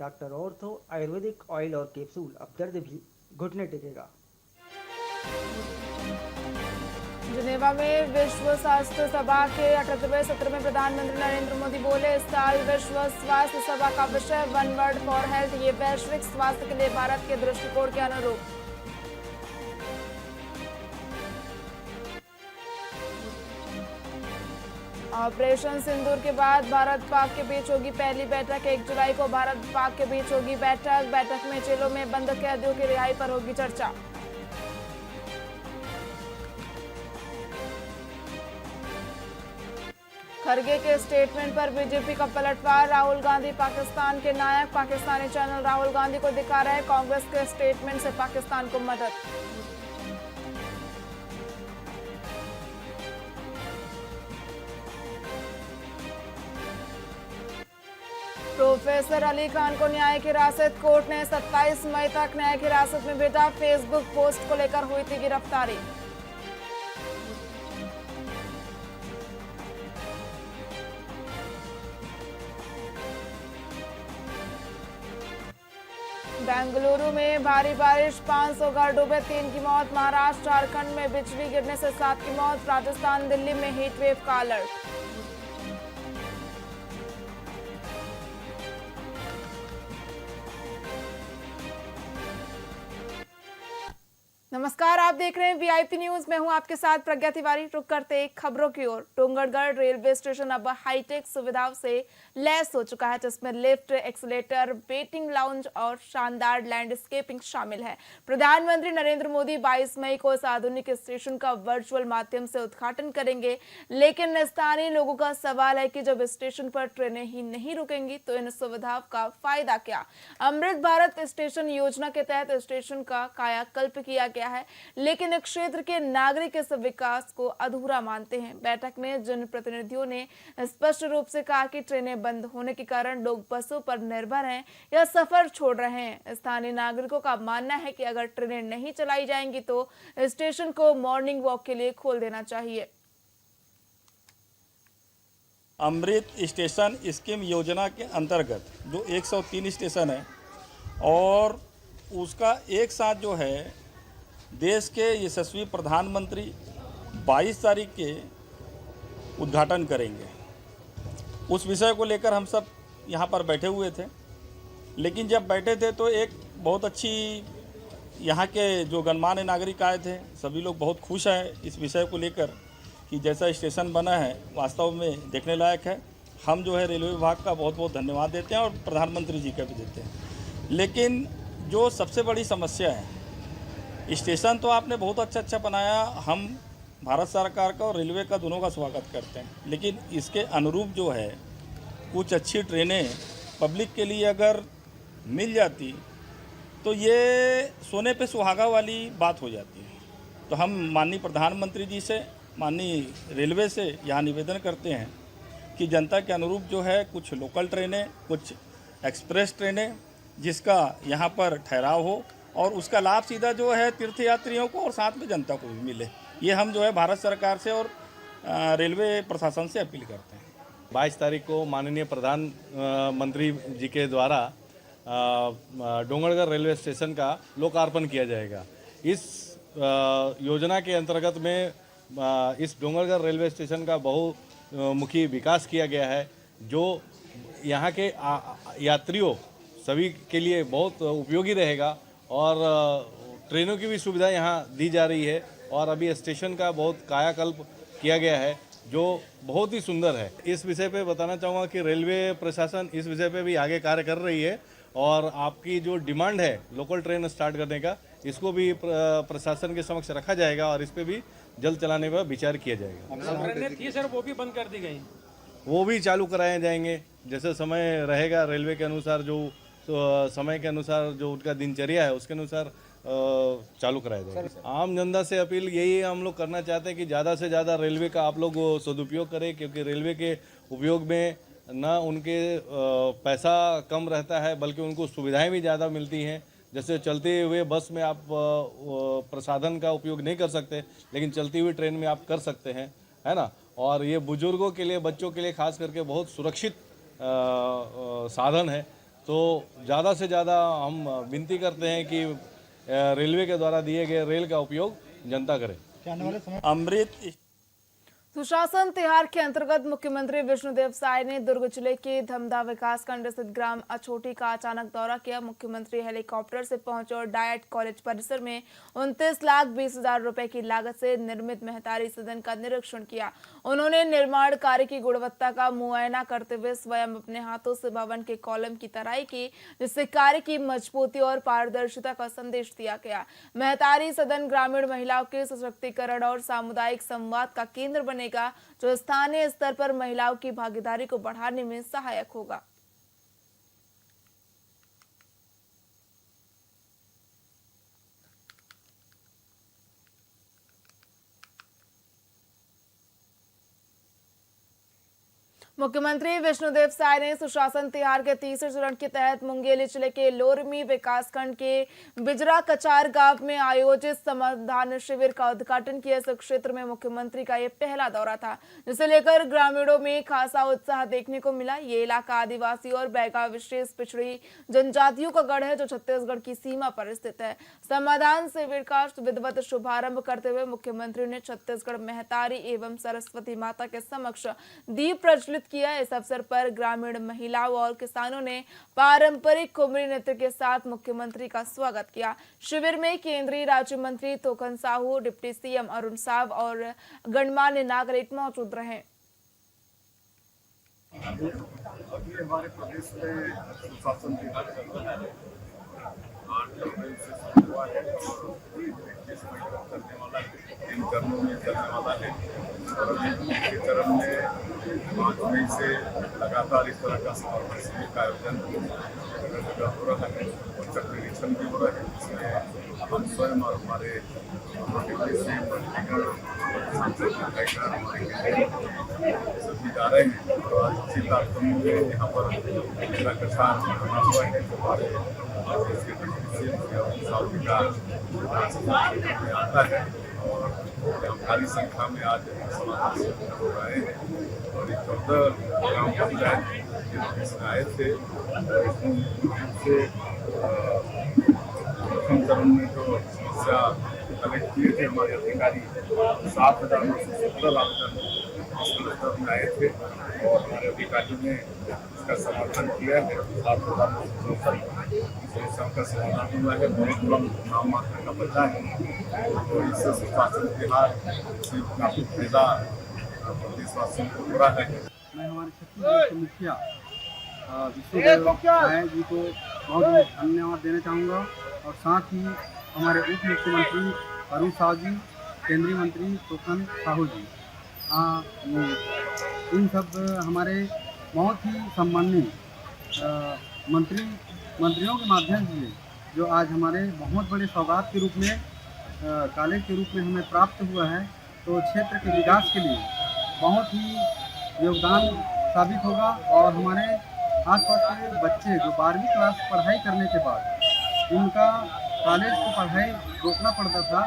Doctor ortho Ayurvedic oil और capsule, अब दर्द भी घुटने टेकेगा। जिनेवा में विश्व स्वास्थ्य सभा के 78वें सत्र में प्रधानमंत्री नरेंद्र मोदी बोले, इस साल विश्व स्वास्थ्य सभा का विषय वन वर्ल्ड फॉर हेल्थ, ये वैश्विक स्वास्थ्य के लिए भारत के दृष्टिकोण के अनुरूप। ऑपरेशन सिंदूर के बाद भारत पाक के बीच होगी पहली बैठक। 1 जुलाई को भारत पाक के बीच होगी बैठक। बैठक में जेलों में बंद कैदियों की रिहाई पर होगी चर्चा। खरगे के स्टेटमेंट पर बीजेपी का पलटवार। राहुल गांधी पाकिस्तान के नायक। पाकिस्तानी चैनल राहुल गांधी को दिखा रहे कांग्रेस के स्टेटमेंट से पाकिस्तान को मदद। प्रोफेसर अली खान को न्यायिक हिरासत। कोर्ट ने 27 मई तक न्यायिक हिरासत में भेजा। फेसबुक पोस्ट को लेकर हुई थी गिरफ्तारी। बेंगलुरु में भारी बारिश, 500 घर डूबे, 3 की मौत। महाराष्ट्र झारखंड में बिजली गिरने से 7 की मौत। राजस्थान दिल्ली में हीट वेव का अलर्ट। नमस्कार, आप देख रहे हैं वीआईपी न्यूज। मैं हूं आपके साथ प्रज्ञा तिवारी। रुक करते एक खबरों की ओर। डोंगरगढ़ रेलवे स्टेशन अब हाईटेक सुविधाओं से लैस हो चुका है, जिसमें लिफ्ट, एक्सीलेटर, वेटिंग लाउंज और शानदार लैंडस्केपिंग शामिल है। प्रधानमंत्री नरेंद्र मोदी 22 मई को इस आधुनिक स्टेशन का वर्चुअल माध्यम से उद्घाटन करेंगे। लेकिन स्थानीय लोगों का सवाल है कि जब स्टेशन पर ट्रेनें ही नहीं रुकेंगी तो इन सुविधाओं का फायदा क्या। अमृत भारत स्टेशन योजना के तहत स्टेशन का कायाकल्प किया गया है, लेकिन क्षेत्र के नागरिक इस विकास को अधूरा मानते हैं। बैठक में जनप्रतिनिधियों ने स्पष्ट रूप से कहा कि ट्रेनें बंद होने के कारण लोग बसों पर निर्भर हैं या सफर छोड़ रहे हैं। स्थानीय नागरिकों का मानना है कि अगर ट्रेनें नहीं चलाई जाएंगी तो स्टेशन को मॉर्निंग वॉक के लिए खोल देना चाहिए। अमृत स्टेशन स्कीम योजना के अंतर्गत जो 103 स्टेशन है और उसका एक साथ जो है देश के यशस्वी प्रधानमंत्री 22 तारीख के उद्घाटन करेंगे। उस विषय को लेकर हम सब यहाँ पर बैठे हुए थे, लेकिन जब बैठे थे तो एक बहुत अच्छी यहाँ के जो गणमान्य नागरिक आए थे, सभी लोग बहुत खुश हैं इस विषय को लेकर कि जैसा स्टेशन बना है वास्तव में देखने लायक है। हम जो है रेलवे विभाग का बहुत बहुत धन्यवाद देते हैं और प्रधानमंत्री जी का भी देते हैं। लेकिन जो सबसे बड़ी समस्या है, स्टेशन तो आपने बहुत अच्छा बनाया, हम भारत सरकार का और रेलवे का दोनों का स्वागत करते हैं, लेकिन इसके अनुरूप जो है कुछ अच्छी ट्रेनें पब्लिक के लिए अगर मिल जाती तो ये सोने पे सुहागा वाली बात हो जाती है। तो हम माननीय प्रधानमंत्री जी से, माननीय रेलवे से यहाँ निवेदन करते हैं कि जनता के अनुरूप जो है कुछ लोकल ट्रेनें, कुछ एक्सप्रेस ट्रेनें जिसका यहाँ पर ठहराव हो और उसका लाभ सीधा जो है तीर्थयात्रियों को और साथ में जनता को भी मिले। ये हम जो है भारत सरकार से और रेलवे प्रशासन से अपील करते हैं। 22 तारीख को माननीय प्रधानमंत्री जी के द्वारा डोंगरगढ़ रेलवे स्टेशन का लोकार्पण किया जाएगा। इस योजना के अंतर्गत में इस डोंगरगढ़ रेलवे स्टेशन का बहुमुखी विकास किया गया है, जो यहाँ के यात्रियों सभी के लिए बहुत उपयोगी रहेगा और ट्रेनों की भी सुविधा यहाँ दी जा रही है। और अभी स्टेशन का बहुत कायाकल्प किया गया है जो बहुत ही सुंदर है। इस विषय पे बताना चाहूँगा कि रेलवे प्रशासन इस विषय पे भी आगे कार्य कर रही है और आपकी जो डिमांड है लोकल ट्रेन स्टार्ट करने का, इसको भी प्रशासन के समक्ष रखा जाएगा और इस पर भी जल्द चलाने पर विचार किया जाएगा। ट्रेनें थी सर, वो भी बंद कर दी गई, वो भी चालू कराए जाएंगे जैसे समय रहेगा। रेलवे के अनुसार जो समय के अनुसार जो उनका दिनचर्या है उसके अनुसार चालू कराया जाएगा। आम जनता से अपील यही हम लोग करना चाहते हैं कि ज़्यादा से ज़्यादा रेलवे का आप लोग सदुपयोग करें, क्योंकि रेलवे के उपयोग में न उनके पैसा कम रहता है बल्कि उनको सुविधाएं भी ज़्यादा मिलती हैं। जैसे चलते हुए बस में आप प्रसाधन का उपयोग नहीं कर सकते, लेकिन चलती हुई ट्रेन में आप कर सकते हैं, है ना। और ये बुजुर्गों के लिए, बच्चों के लिए खास करके बहुत सुरक्षित साधन है। तो ज़्यादा से ज़्यादा हम विनती करते हैं कि रेलवे के द्वारा दिए गए रेल का उपयोग जनता करे। अमृत सुशासन तिहार के अंतर्गत मुख्यमंत्री विष्णुदेव साय ने दुर्ग जिले के धमदा विकासखंड स्थित ग्राम अछोटी का अचानक दौरा किया। मुख्यमंत्री हेलीकॉप्टर से पहुंचे और डायट कॉलेज परिसर में 29,20,000 रुपए की लागत से निर्मित महतारी सदन का निरीक्षण किया। उन्होंने निर्माण कार्य की गुणवत्ता का मुआयना करते हुए स्वयं अपने हाथों से भवन के कॉलम की तराई की, जिससे कार्य की मजबूती और पारदर्शिता का संदेश दिया गया। महतारी सदन ग्रामीण महिलाओं के सशक्तिकरण और सामुदायिक संवाद का केंद्र बनेगा, जो स्थानीय स्तर पर महिलाओं की भागीदारी को बढ़ाने में सहायक होगा। मुख्यमंत्री विष्णुदेव साय ने सुशासन तिहार के तीसरे चरण के तहत मुंगेली जिले के लोरमी विकासखंड के बिजरा कचार गांव में आयोजित समाधान शिविर का उद्घाटन किया। इस क्षेत्र में मुख्यमंत्री का ये पहला दौरा था, जिसे लेकर ग्रामीणों में खासा उत्साह देखने को मिला। ये इलाका आदिवासी और बैगा विशेष पिछड़ी जनजातियों का गढ़ है, जो छत्तीसगढ़ की सीमा पर स्थित है। समाधान शिविर का विधिवत शुभारंभ करते हुए मुख्यमंत्री ने छत्तीसगढ़ महतारी एवं सरस्वती माता के समक्ष दीप प्रज्वलित किया। इस अवसर पर ग्रामीण महिलाओं और किसानों ने पारंपरिक कुमरी नृत्य के साथ मुख्यमंत्री का स्वागत किया। शिविर में केंद्रीय राज्य मंत्री तोकन साहू, डिप्टी सीएम अरुण साव और गणमान्य नागरिक मौजूद रहे। अभी हमारे प्रदेश में सुशासन तिहार चल रहा है। 8 अप्रैल से शुरू हुआ है और 21 मई तक चलने वाला है। 3 चरणों में चलने वाला है और अभी दूसरे चरण में 5 मई से लगातार इस तरह का समर्पण शिविर का आयोजन जगह जगह हो रहा है और चक्र निरीक्षण भी हो रहा है, जिसमें हम स्वयं और हमारे सभी जा रहे हैं। और आज इसी तारतम्य में यहाँ पर मेरा कछार बना हुआ है, हमारे देश के आता है और भारी संख्या में आज समाधान हो रहे हैं। और 14 ग्राम पंचायत इसमें आए थे और इससे प्रथम चरण में जो समस्या कलेक्ट किए थे हमारे अधिकारी 7,970 आवेदन स्तर में आए थे और हमारे अधिकारियों ने इसका समाधान किया है। 7,964 समस्याओं का समाधान हुआ है। बहुत कम नाम मात्र का बचा है, तो इससे सुशासन तिहार से काफी फायदा प्रदेशवासियों को हो रहा है। मैं हमारे छत्तीसगढ़ के मुखिया विष्णुदेव साय जी को बहुत बहुत धन्यवाद देना चाहूँगा और साथ ही हमारे उप मुख्यमंत्री अरुण साव जी, केंद्रीय मंत्री तोकन साहू जी, इन सब हमारे बहुत ही सम्माननीय मंत्रियों के माध्यम से जो आज हमारे बहुत बड़े सौगात के रूप में कॉलेज के रूप में हमें प्राप्त हुआ है, तो क्षेत्र के विकास के लिए बहुत ही योगदान साबित होगा। और हमारे आसपास के बच्चे जो 12वीं क्लास पढ़ाई करने के बाद उनका कॉलेज की पढ़ाई रोकना पड़ता था,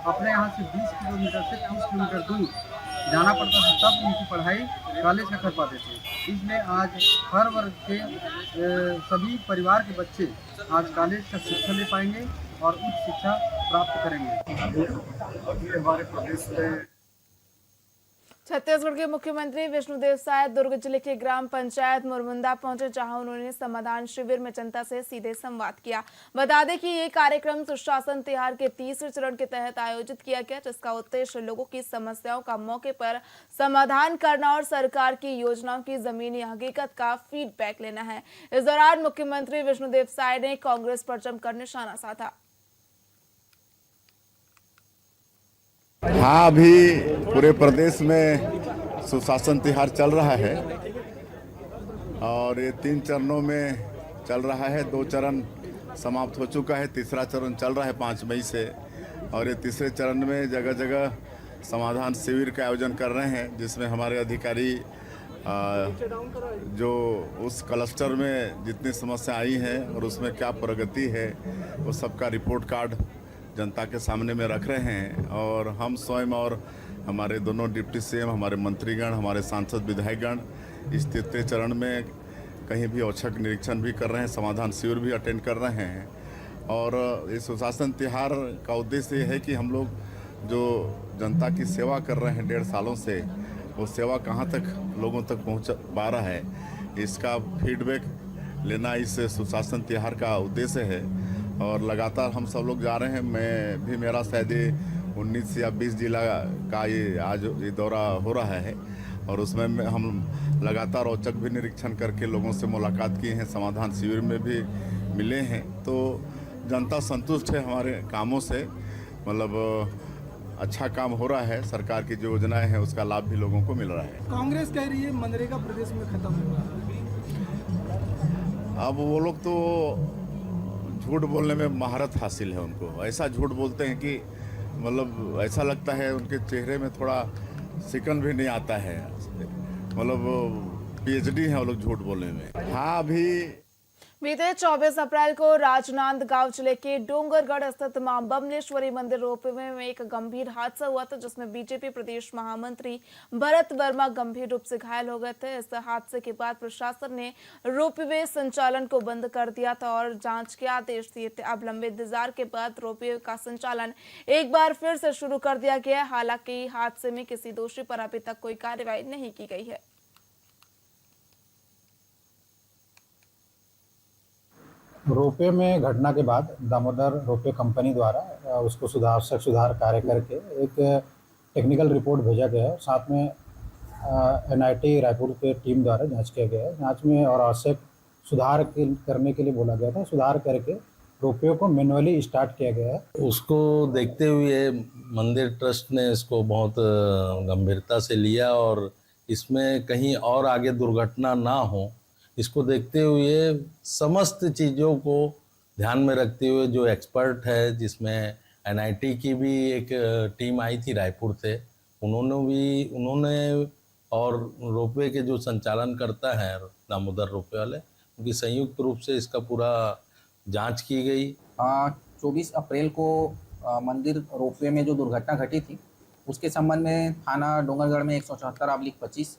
अपने यहाँ से 20 किलोमीटर से 30 किलोमीटर दूर जाना पड़ता था, तब उनकी पढ़ाई कॉलेज में कर पाते थे। इसलिए आज हर वर्ग के सभी परिवार के बच्चे आज कॉलेज का शिक्षा ले पाएंगे और उच्च शिक्षा प्राप्त करेंगे। अभी हमारे प्रदेश में छत्तीसगढ़ के मुख्यमंत्री विष्णुदेव साय दुर्ग जिले के ग्राम पंचायत मुरमुंदा पहुंचे, जहां उन्होंने समाधान शिविर में जनता से सीधे संवाद किया। बता दें कि ये कार्यक्रम सुशासन तिहार के तीसरे चरण के तहत आयोजित किया गया, जिसका उद्देश्य लोगों की समस्याओं का मौके पर समाधान करना और सरकार की योजनाओं की जमीनी हकीकत का फीडबैक लेना है। इस दौरान मुख्यमंत्री विष्णुदेव साय ने कांग्रेस पर जमकर निशाना साधा। हाँ, अभी पूरे प्रदेश में सुशासन तिहार चल रहा है और ये 3 चरणों में चल रहा है। 2 चरण समाप्त हो चुका है, तीसरा चरण चल रहा है 5 मई से और ये तीसरे चरण में जगह जगह समाधान शिविर का आयोजन कर रहे हैं, जिसमें हमारे अधिकारी जो उस क्लस्टर में जितनी समस्या आई हैं और उसमें क्या प्रगति है वो सबका रिपोर्ट कार्ड जनता के सामने में रख रहे हैं। और हम स्वयं और हमारे दोनों डिप्टी सीएम, हमारे मंत्रीगण, हमारे सांसद विधायकगण इस तीसरे चरण में कहीं भी औचक निरीक्षण भी कर रहे हैं, समाधान शिविर भी अटेंड कर रहे हैं। और इस सुशासन तिहार का उद्देश्य ये है कि हम लोग जो जनता की सेवा कर रहे हैं 1.5 सालों से, वो सेवा कहाँ तक लोगों तक पहुँच पा रहा है, इसका फीडबैक लेना इस सुशासन तिहार का उद्देश्य है। और लगातार हम सब लोग जा रहे हैं। मैं भी, मेरा शायद 19 या 20 जिला का ये आज ये दौरा हो रहा है और उसमें हम लगातार औचक भी निरीक्षण करके लोगों से मुलाकात किए हैं, समाधान शिविर में भी मिले हैं। तो जनता संतुष्ट है हमारे कामों से, मतलब अच्छा काम हो रहा है। सरकार की जो योजनाएं हैं उसका लाभ भी लोगों को मिल रहा है। कांग्रेस कह रही है मनरेगा प्रदेश में खत्म हो रहा है। अब वो लोग तो झूठ बोलने में महारत हासिल है उनको। ऐसा झूठ बोलते हैं कि मतलब ऐसा लगता है उनके चेहरे में थोड़ा सिकन भी नहीं आता है। मतलब पीएचडी हैं वो लोग झूठ बोलने में। हाँ, अभी बीते 24 अप्रैल को राजनांदगांव जिले के डोंगरगढ़ स्थित मां बमलेश्वरी मंदिर रोपवे में एक गंभीर हादसा हुआ था, जिसमें बीजेपी प्रदेश महामंत्री भरत वर्मा गंभीर रूप से घायल हो गए थे। इस हादसे के बाद प्रशासन ने रोपवे संचालन को बंद कर दिया था और जांच के आदेश दिए थे। अब लंबे इंतजार के बाद रोपवे का संचालन एक बार फिर से शुरू कर दिया गया है। हालांकि हादसे में किसी दोषी पर अभी तक कोई कार्रवाई नहीं की गई है। रोपवे में घटना के बाद दामोदर रोपवे कंपनी द्वारा उसको सुधार कार्य करके एक टेक्निकल रिपोर्ट भेजा गया है। साथ में एनआईटी रायपुर के टीम द्वारा जांच किया गया है। जांच में और आवश्यक सुधार करने के लिए बोला गया था। सुधार करके रोपवे को मैनुअली स्टार्ट किया गया है। उसको देखते हुए मंदिर ट्रस्ट ने इसको बहुत गंभीरता से लिया और इसमें कहीं और आगे दुर्घटना ना हो, इसको देखते हुए समस्त चीज़ों को ध्यान में रखते हुए जो एक्सपर्ट है, जिसमें एनआईटी की भी एक टीम आई थी रायपुर से, उन्होंने और रोपवे के जो संचालन करता है दामोदर रोपवे वाले, उनकी संयुक्त रूप से इसका पूरा जांच की गई। 24 अप्रैल को मंदिर रोपवे में जो दुर्घटना घटी थी उसके संबंध में थाना डोंगरगढ़ में 174/25,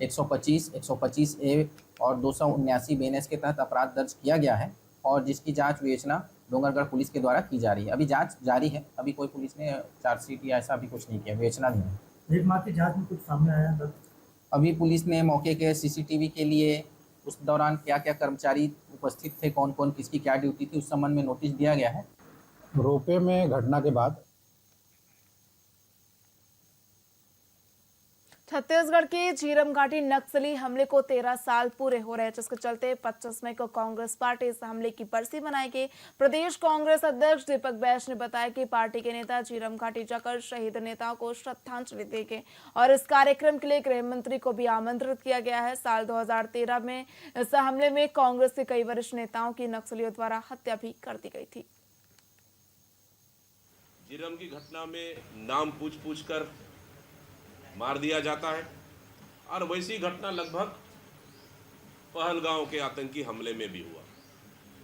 125, 125 ए और 279 BNS के तहत अपराध दर्ज किया गया है और जिसकी जांच विवेचना डोंगरगढ़ पुलिस के द्वारा की जा रही है। अभी जांच जारी है। अभी कोई पुलिस ने चार्जशीट या ऐसा अभी कुछ नहीं किया, विवेचना नहीं है। एक माह की जांच में कुछ सामने आया है? अभी पुलिस ने मौके के सीसीटीवी के लिए उस दौरान क्या क्या कर्मचारी उपस्थित थे, कौन कौन किसकी क्या ड्यूटी थी, उस संबंध में नोटिस दिया गया है। रोपवे में घटना के बाद छत्तीसगढ़ के झीरम घाटी नक्सली हमले को 13 साल पूरे हो रहे हैं, जिसके चलते 25 मई को कांग्रेस पार्टी इस हमले की बरसी मनाएगी। प्रदेश कांग्रेस अध्यक्ष दीपक बैज ने बताया कि पार्टी के नेता झीरम घाटी जाकर शहीद नेताओं को श्रद्धांजलि देंगे और इस कार्यक्रम के लिए गृह मंत्री को भी आमंत्रित किया गया है। साल 2013 में इस हमले में कांग्रेस के कई वरिष्ठ नेताओं की नक्सलियों द्वारा हत्या भी कर दी गई थी। झीरम की घटना में नाम पूछ कर मार दिया जाता है और वैसी घटना लगभग पहलगांव के आतंकी हमले में भी हुआ।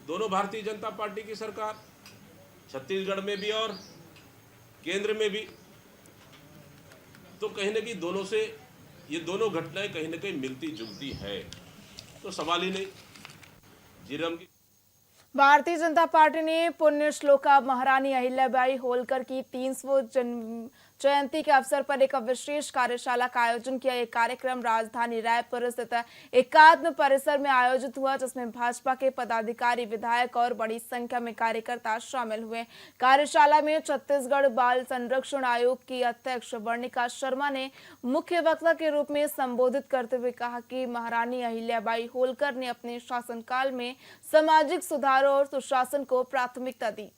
दोनों भारतीय जनता पार्टी की सरकार छत्तीसगढ़ में भी और केंद्र में भी, तो कहीं न कहीं दोनों से ये दोनों घटनाएं कहीं न कहीं मिलती जुलती है, तो सवाल ही नहीं। झीरम की भारतीय जनता पार्टी ने पुण्य श्लोका महारानी अहिल्याबाई होलकर की 300 जन्म जयंती के अवसर पर एक विशेष कार्यशाला का आयोजन किया। एक कार्यक्रम राजधानी रायपुर स्थित एकात्म परिसर में आयोजित हुआ, जिसमें भाजपा के पदाधिकारी, विधायक और बड़ी संख्या में कार्यकर्ता शामिल हुए। कार्यशाला में छत्तीसगढ़ बाल संरक्षण आयोग की अध्यक्ष वर्णिका शर्मा ने मुख्य वक्ता के रूप में संबोधित करते हुए कहा कि महारानी अहिल्याबाई होलकर ने अपने शासनकाल में सामाजिक सुधारों और सुशासन को प्राथमिकता दी।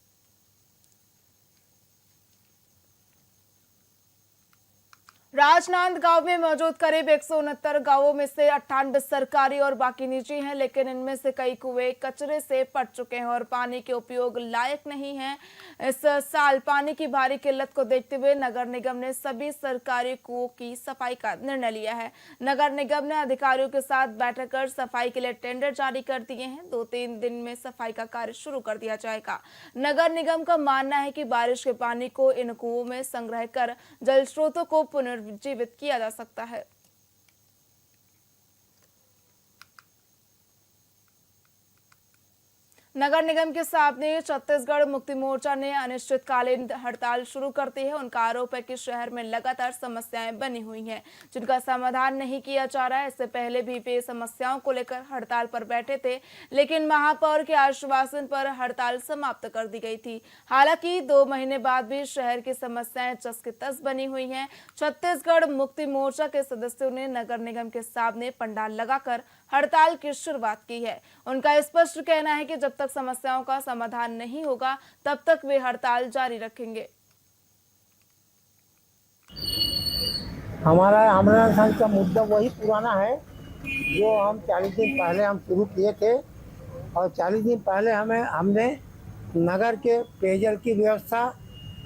राजनांदगांव में मौजूद करीब 169 गांवों में से 98 सरकारी और बाकी निजी हैं, लेकिन इनमें से कई कुएं कचरे से पट चुके हैं और पानी के उपयोग लायक नहीं हैं। इस साल पानी की भारी किल्लत को देखते हुए नगर निगम ने सभी सरकारी कुओं की सफाई का निर्णय लिया है। नगर निगम ने अधिकारियों के साथ बैठक कर सफाई के लिए टेंडर जारी कर दिए हैं। 2-3 दिन में सफाई का कार्य शुरू कर दिया जाएगा। नगर निगम का मानना है कि बारिश के पानी को इन कुओं में संग्रह कर जल स्रोतों को पुनर्जीवित किया जा सकता है। नगर निगम के सामने छत्तीसगढ़ मुक्ति मोर्चा ने अनिश्चितकालीन हड़ताल शुरू करती है। उनका आरोप है कि शहर में लगातार समस्याएं बनी हुई हैं जिनका समाधान नहीं किया जा रहा है। इससे पहले भी वे समस्याओं को लेकर हड़ताल पर बैठे थे, लेकिन महापौर के आश्वासन पर हड़ताल समाप्त कर दी गई थी। हालांकि 2 महीने बाद भी शहर की समस्याएं जस की तस बनी हुई हैं। छत्तीसगढ़ मुक्ति मोर्चा के सदस्यों ने नगर निगम के सामने पंडाल लगाकर हड़ताल की शुरुआत की है। उनका स्पष्ट कहना है कि जब तक समस्याओं का समाधान नहीं होगा तब तक वे हड़ताल जारी रखेंगे। हमारा संघ का मुद्दा वही पुराना है जो हम 40 दिन पहले हम शुरू किए थे, और 40 दिन पहले हमने नगर के पेयजल की व्यवस्था,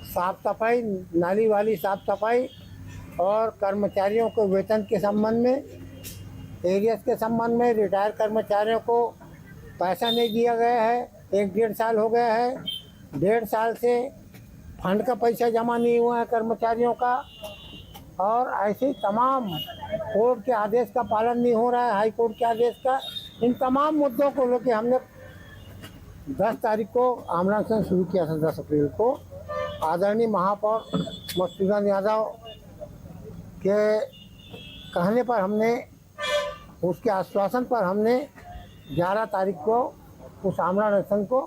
साफ सफाई, नाली वाली साफ सफाई और कर्मचारियों को वेतन के संबंध में, एरियस के संबंध में रिटायर कर्मचारियों को पैसा नहीं दिया गया है। 1-1.5 साल हो गया है। 1.5 साल से फंड का पैसा जमा नहीं हुआ है कर्मचारियों का, और ऐसे तमाम कोर्ट के आदेश का पालन नहीं हो रहा है, हाई कोर्ट के आदेश का। इन तमाम मुद्दों को लेकर हमने 10 तारीख को आमरण शुरू किया था। 10 अप्रैल को आदरणीय महापौर मधुसूदन यादव के कहने पर हमने, उसके आश्वासन पर हमने 11 तारीख को उस आमरण अनशन को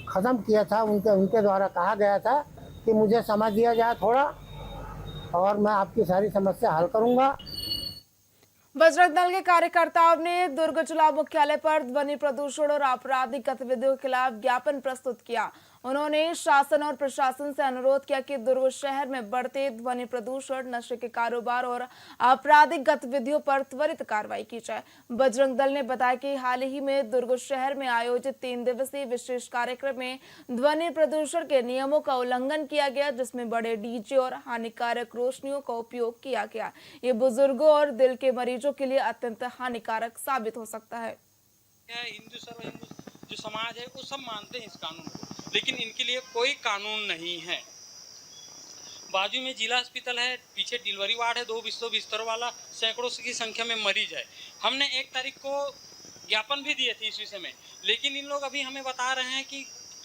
ख़त्म किया था। उनके द्वारा कहा गया था कि मुझे समय दिया जाए थोड़ा, और मैं आपकी सारी समस्या हल करूंगा। बजरंग दल के कार्यकर्ताओं ने दुर्ग जिला मुख्यालय पर ध्वनि प्रदूषण और आपराधिक गतिविधियों के खिलाफ ज्ञापन प्रस्तुत किया। उन्होंने शासन और प्रशासन से अनुरोध किया कि दुर्ग शहर में बढ़ते ध्वनि प्रदूषण, नशे के कारोबार और आपराधिक गतिविधियों पर त्वरित कार्रवाई की जाए। बजरंग दल ने बताया कि हाल ही में दुर्ग शहर में आयोजित 3 दिवसीय विशेष कार्यक्रम में ध्वनि प्रदूषण के नियमों का उल्लंघन किया गया, जिसमें बड़े डीजे और हानिकारक रोशनियों का उपयोग किया गया। ये बुजुर्गों और दिल के मरीजों के लिए अत्यंत हानिकारक साबित हो सकता है। हिंदू जो समाज है वो सब मानते हैं इस कानून को, लेकिन इनके लिए कोई कानून नहीं है। बाजू में जिला अस्पताल है, पीछे डिलीवरी वार्ड है, 2 बिस्तर वाला, सैकड़ों की संख्या में मरीज है। हमने 1 तारीख को ज्ञापन भी दिए थे इस विषय में, लेकिन इन लोग अभी हमें बता रहे हैं कि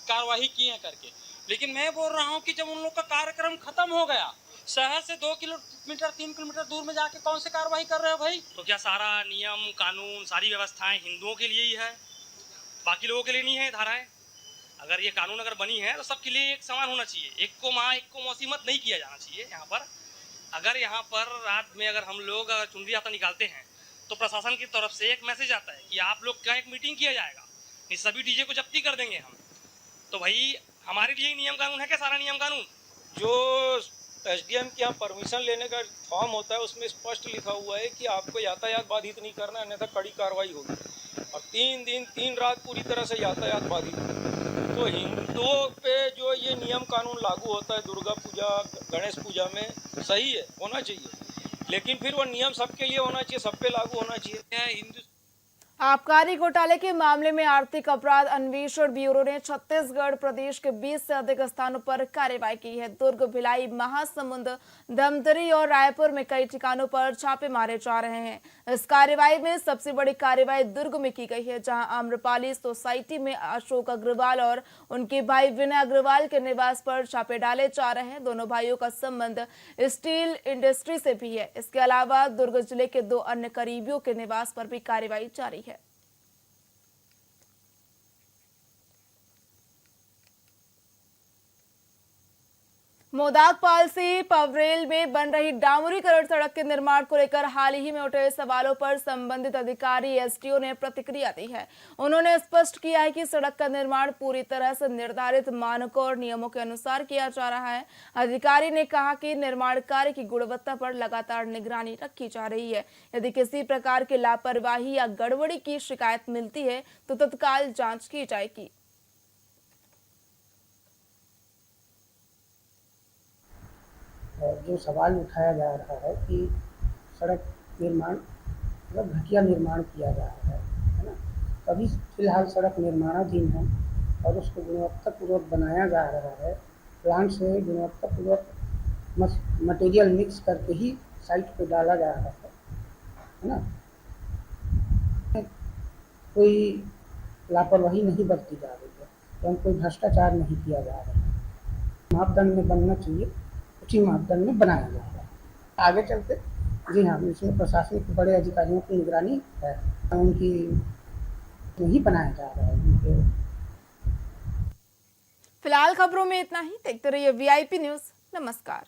कार्रवाई की है करके। लेकिन मैं बोल रहा हूँ कि जब उन लोग का कार्यक्रम खत्म हो गया, शहर से 2 किलोमीटर 3 किलोमीटर दूर में जाके कौन से कार्रवाई कर रहे हो भाई? तो क्या सारा नियम कानून सारी व्यवस्थाएं हिंदुओं के लिए ही है, बाकी लोगों के लिए नहीं है धाराएं? अगर ये कानून अगर बनी है तो सबके लिए एक समान होना चाहिए। एक को माँ एक को मौसी मत नहीं किया जाना चाहिए। यहाँ पर अगर रात में अगर हम लोग चुनरी यात्रा निकालते हैं तो प्रशासन की तरफ से एक मैसेज आता है कि आप लोग का एक मीटिंग किया जाएगा, ये सभी डीजे को जब्ती कर देंगे हम। तो भाई हमारे लिए नियम कानून है क्या सारा नियम कानून? जो एसडीएम के यहाँ परमिशन लेने का फॉर्म होता है उसमें स्पष्ट लिखा हुआ है कि आपको यातायात बाधित नहीं करना, अन्यथा कड़ी कार्रवाई होगी। और 3 दिन 3 रात पूरी तरह से यातायात बाधित है। तो हिंदुओं पे जो ये नियम कानून लागू होता है दुर्गा पूजा गणेश पूजा में, सही है, होना चाहिए, लेकिन फिर वो नियम सबके लिए होना चाहिए, सब पे लागू होना चाहिए। हिंदू आबकारी घोटाले के मामले में आर्थिक अपराध अन्वेषण ब्यूरो ने छत्तीसगढ़ प्रदेश के 20 से अधिक स्थानों पर कार्रवाई की है। दुर्ग, भिलाई, महासमुंद, धमतरी और रायपुर में कई ठिकानों पर छापे मारे जा रहे हैं। इस कार्रवाई में सबसे बड़ी कार्रवाई दुर्ग में की गई है, जहां आम्रपाली सोसाइटी में अशोक अग्रवाल और उनके भाई विनय अग्रवाल के निवास पर छापे डाले जा रहे हैं। दोनों भाइयों का संबंध स्टील इंडस्ट्री से भी है। इसके अलावा दुर्ग जिले के 2 अन्य करीबियों के निवास पर भी कार्रवाई जारी है। मोदाकपाल से पवरेल में बन रही डामरीकरण सड़क के निर्माण को लेकर हाल ही में उठे सवालों पर संबंधित अधिकारी एसडीओ ने प्रतिक्रिया दी है। उन्होंने स्पष्ट किया है कि सड़क का निर्माण पूरी तरह से निर्धारित मानकों और नियमों के अनुसार किया जा रहा है। अधिकारी ने कहा कि निर्माण कार्य की गुणवत्ता पर लगातार निगरानी रखी जा रही है। यदि किसी प्रकार की लापरवाही या गड़बड़ी की शिकायत मिलती है तो तत्काल जाँच की जाएगी। जो सवाल उठाया जा रहा है कि सड़क निर्माण मतलब घटिया निर्माण किया जा रहा है ना, अभी फिलहाल सड़क निर्माणाधीन है और उसको गुणवत्तापूर्वक बनाया जा रहा है। प्लांट से गुणवत्तापूर्वक मटेरियल मिक्स करके ही साइट पे डाला जा रहा है ना। कोई लापरवाही नहीं बरती जा रही है, एवं कोई भ्रष्टाचार नहीं किया जा रहा है। मापदंड में बनना चाहिए, उसी मापदंड में बनाया जा रहा है। आगे चलते जी हाँ, इसमें प्रशासनिक बड़े अधिकारियों की निगरानी है, उनकी नहीं बनाया जा रहा है। फिलहाल खबरों में इतना ही। देखते रहिए VIP न्यूज़। नमस्कार।